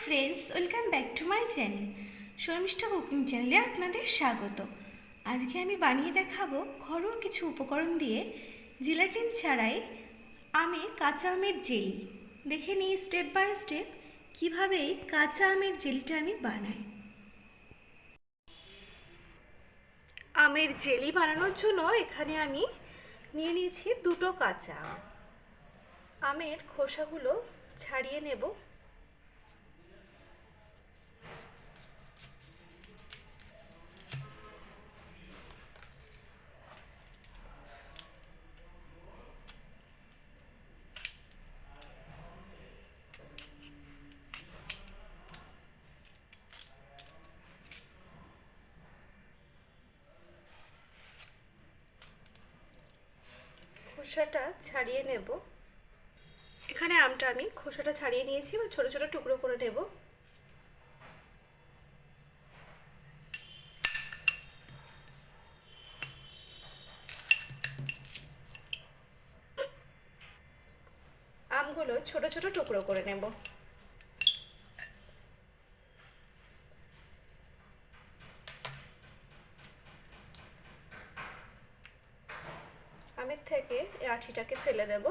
Friends, welcome back to my channel Sharmistha cooking চ্যানেলে আপনাদের স্বাগত। আজকে আমি বানিয়ে দেখাবো ঘরোয়া কিছু উপকরণ দিয়ে জেলাটিন ছাড়াই কাঁচা আমের জেলি। দেখে নিই স্টেপ বাই স্টেপ কীভাবে কাঁচা আমের জেলিটা আমি বানাই। আমের জেলি বানানোর জন্য এখানে আমি নিয়ে নিয়েছি দুটো কাঁচা আম। আমের খোসাগুলো ছাড়িয়ে নেব। খোসাটা ছাড়িয়ে নেব। এখানে আমটা আমি খোসাটা ছাড়িয়ে নিয়েছি বা ছোট ছোট টুকরো করে নেব। আমগুলো ছোট ছোট টুকরো করে নেব। আমের থেকে এই আঠিটাকে ফেলে দেব।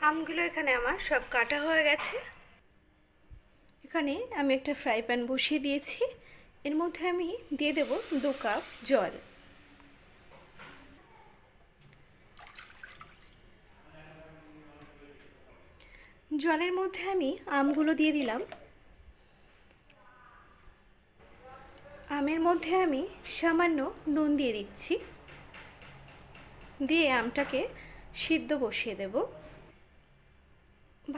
আমগুলো এখানে আমার সব কাটা হয়ে গেছে। এখানে আমি একটা ফ্রাই প্যান বসিয়ে দিয়েছি। এর মধ্যে আমি দিয়ে দেব 2 কাপ জল। জলের মধ্যে আমি আমগুলো দিয়ে দিলাম। আমের মধ্যে আমি সামান্য নুন দিয়ে দিচ্ছি। দিয়ে আমটাকে সিদ্ধ বসিয়ে দেব।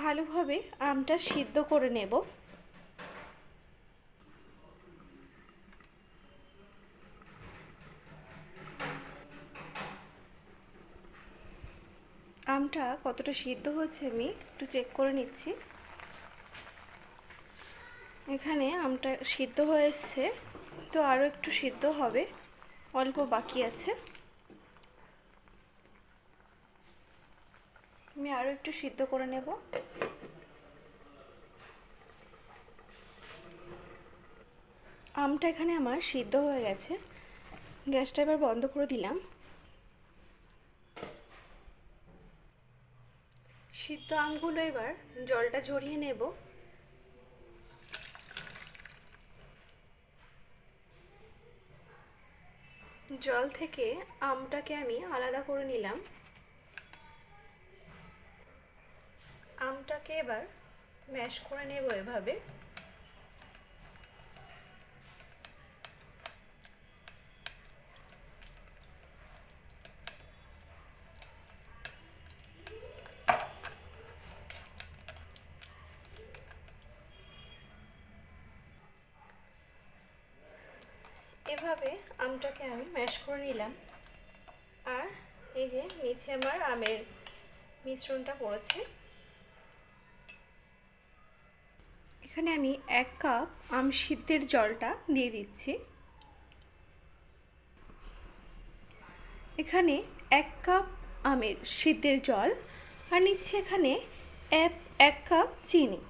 ভালোভাবে আমটা সিদ্ধ করে নেব। আমটা কতটা সিদ্ধ হয়েছে আমি একটু চেক করে নিচ্ছি। এখানে আমটা সিদ্ধ হয়ে এসছে, তো আরও একটু সিদ্ধ হবে, অল্প বাকি আছে। আমি আরও একটু সিদ্ধ করে নেব। আমটা এখানে আমার সিদ্ধ হয়ে গেছে। গ্যাসটা এবার বন্ধ করে দিলাম। সিদ্ধ আমগুলো এবার জলটা ঝরিয়ে নেব। জল থেকে আমটাকে আমি আলাদা করে নিলাম। আমটাকে এবার ম্যাশ করে নেব এভাবে। এভাবে আমটাকে আমি ম্যাশ করে নিলাম। আর এই যে নিচে আমার আমের মিশ্রণটা পড়েছে। এখানে আমি 1 কাপ আম সিদ্ধের জলটা দিয়ে দিচ্ছি। এখানে 1 কাপ আমের সিদ্ধের জল আর নিচ্ছি এখানে 1 কাপ চিনি।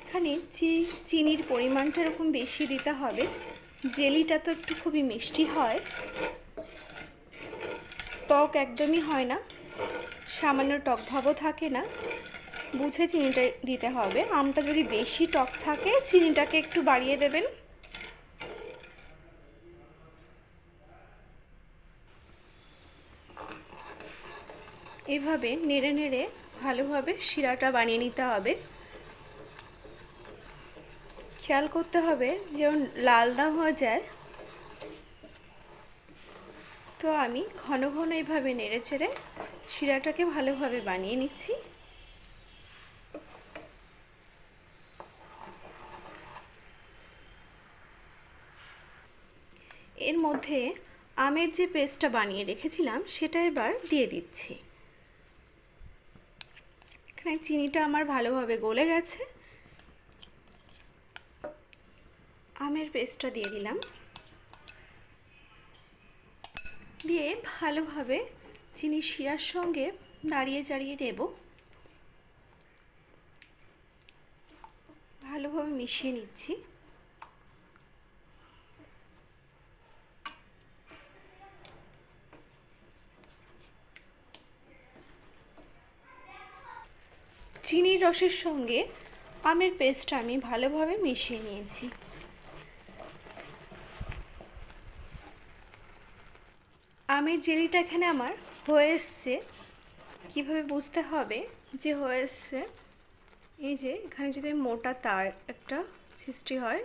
এখানে চিনির পরিমাণটা এরকম বেশি দিতে হবে। জেলিটা তো একটু খুবই মিষ্টি হয়, টক একদমই হয় না, সামান্য টক ভাবও থাকে না। বুঝে চিনিটা দিতে হবে। আমটা যদি বেশি টক থাকে চিনিটাকে একটু বাড়িয়ে দেবেন। এভাবে নেড়ে নেড়ে ভালোভাবে শিরাটা বানিয়ে নিতে হবে। খেয়াল করতে হবে যেন লাল না হয়ে যায়। তো আমি ঘন ঘন এইভাবে নেড়ে চেড়ে শিরাটাকে ভালোভাবে বানিয়ে নিচ্ছি। এর মধ্যে আমের যে পেস্টটা বানিয়ে রেখেছিলাম সেটা এবার দিয়ে দিচ্ছি। এখানে চিনিটা আমার ভালোভাবে গলে গেছে। আমের পেস্টটা দিয়ে দিলাম, দিয়ে ভালোভাবে চিনির শিরার সঙ্গে নাড়িয়ে চাড়িয়ে নেব, ভালোভাবে মিশিয়ে নিচ্ছি। চিনির রসের সঙ্গে আমের পেস্টটা আমি ভালোভাবে মিশিয়ে নিয়েছি। আমের জেলিটা এখানে আমার হয়ে এসছে। কীভাবে বুঝতে হবে যে হয়ে এসছে, এই যে এখানে যদি মোটা তার একটা সৃষ্টি হয়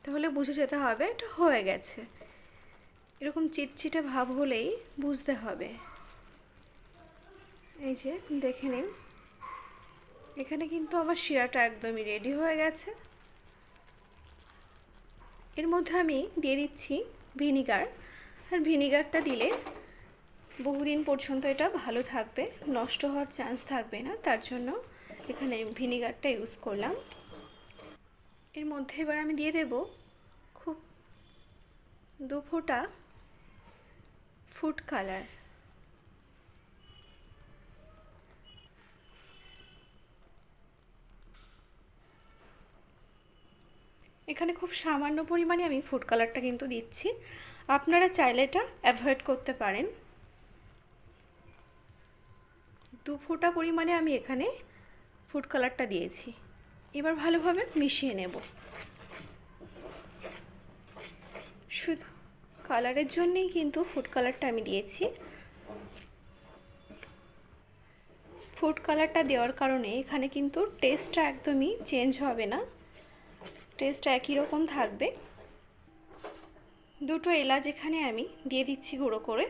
তাহলে বুঝে যেতে হবে এটা হয়ে গেছে। এরকম চিটচিটে ভাব হলেই বুঝতে হবে। এই যে দেখে নিন, এখানে কিন্তু আমার শিরাটা একদমই রেডি হয়ে গেছে। এর মধ্যে আমি দিয়ে দিচ্ছি ভিনিগার। আর ভিনিগারটা দিলে বহুদিন পর্যন্ত এটা ভালো থাকবে, নষ্ট হওয়ার চান্স থাকবে না, তার জন্য এখানে ভিনিগারটা ইউজ করলাম। এর মধ্যে এবার আমি দিয়ে দেব খুব 2 ফোঁটা ফুড কালার। এখানে খুব সামান্য পরিমাণে আমি ফুড কালারটা কিন্তু দিচ্ছি, আপনারা চাইলে এটা অ্যাভয়েড করতে পারেন। 2 ফোঁটা পরিমাণে আমি এখানে ফুড কালারটা দিয়েছি। এবার ভালোভাবে মিশিয়ে নেব। শুধু কালারের জন্যই কিন্তু ফুড কালারটা আমি দিয়েছি। ফুড কালারটা দেওয়ার কারণে এখানে কিন্তু টেস্টটা একদমই চেঞ্জ হবে না, টেস্টটা একই রকম থাকবে। 2টো এলাচ এখানে আমি দিয়ে দিচ্ছি গুঁড়ো করে।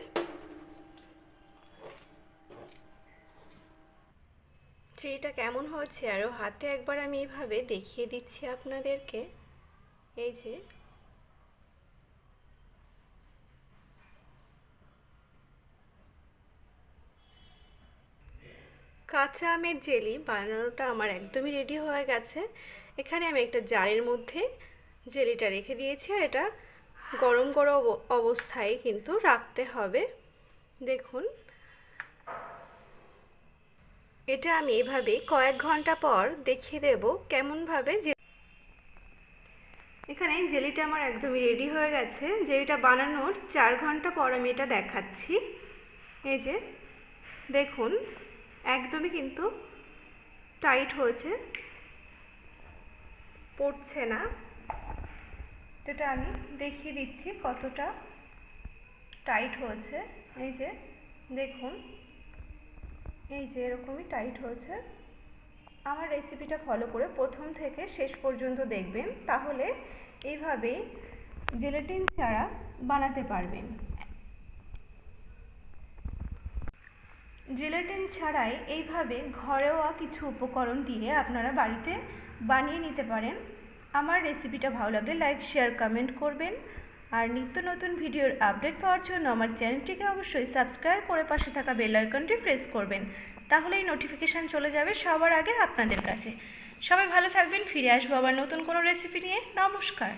চিনিটা কেমন হচ্ছে আরও হাতে একবার আমি এইভাবে দেখিয়ে দিচ্ছি আপনাদেরকে। এই যে কাঁচা আমের জেলি বানানোটা আমার একদমই রেডি হয়ে গেছে। এখানে আমি একটা জারের মধ্যে জেলিটা রেখে দিয়েছি, আর এটা গরম গরম অবস্থায় কিন্তু রাখতে হবে। দেখুন, এটা আমি এভাবে কয়েক ঘন্টা পর দেখিয়ে দেব কেমনভাবে। এখানে জেলিটা আমার একদমই রেডি হয়ে গেছে। জেলিটা বানানোর 4 ঘন্টা পর আমি এটা দেখাচ্ছি। এই যে দেখুন, একদমই কিন্তু টাইট হয়েছে, পড়ছে না। এটা আমি দেখিয়ে দিচ্ছি কতটা টাইট হয়েছে। এই যে দেখুন, এই যে এরকমই টাইট হয়েছে। আমার রেসিপিটা ফলো করে প্রথম থেকে শেষ পর্যন্ত দেখবেন, তাহলে এইভাবেই জেলাটিন ছাড়া বানাতে পারবেন। জেলাটিন ছাড়াই এইভাবে ঘরোয়া কিছু উপকরণ দিয়ে আপনারা বাড়িতে বানিয়ে নিতে পারেন। আমার রেসিপিটা ভালো লাগলে লাইক, শেয়ার, কমেন্ট করবেন। আর নিত্য নতুন ভিডিওর আপডেট পাওয়ার জন্য আমার চ্যানেলটিকে অবশ্যই সাবস্ক্রাইব করে পাশে থাকা বেল আইকনটি প্রেস করবেন, তাহলেই নোটিফিকেশান চলে যাবে সবার আগে আপনাদের কাছে। সবাই ভালো থাকবেন, ফিরে আসবো আবার নতুন কোনো রেসিপি নিয়ে। নমস্কার।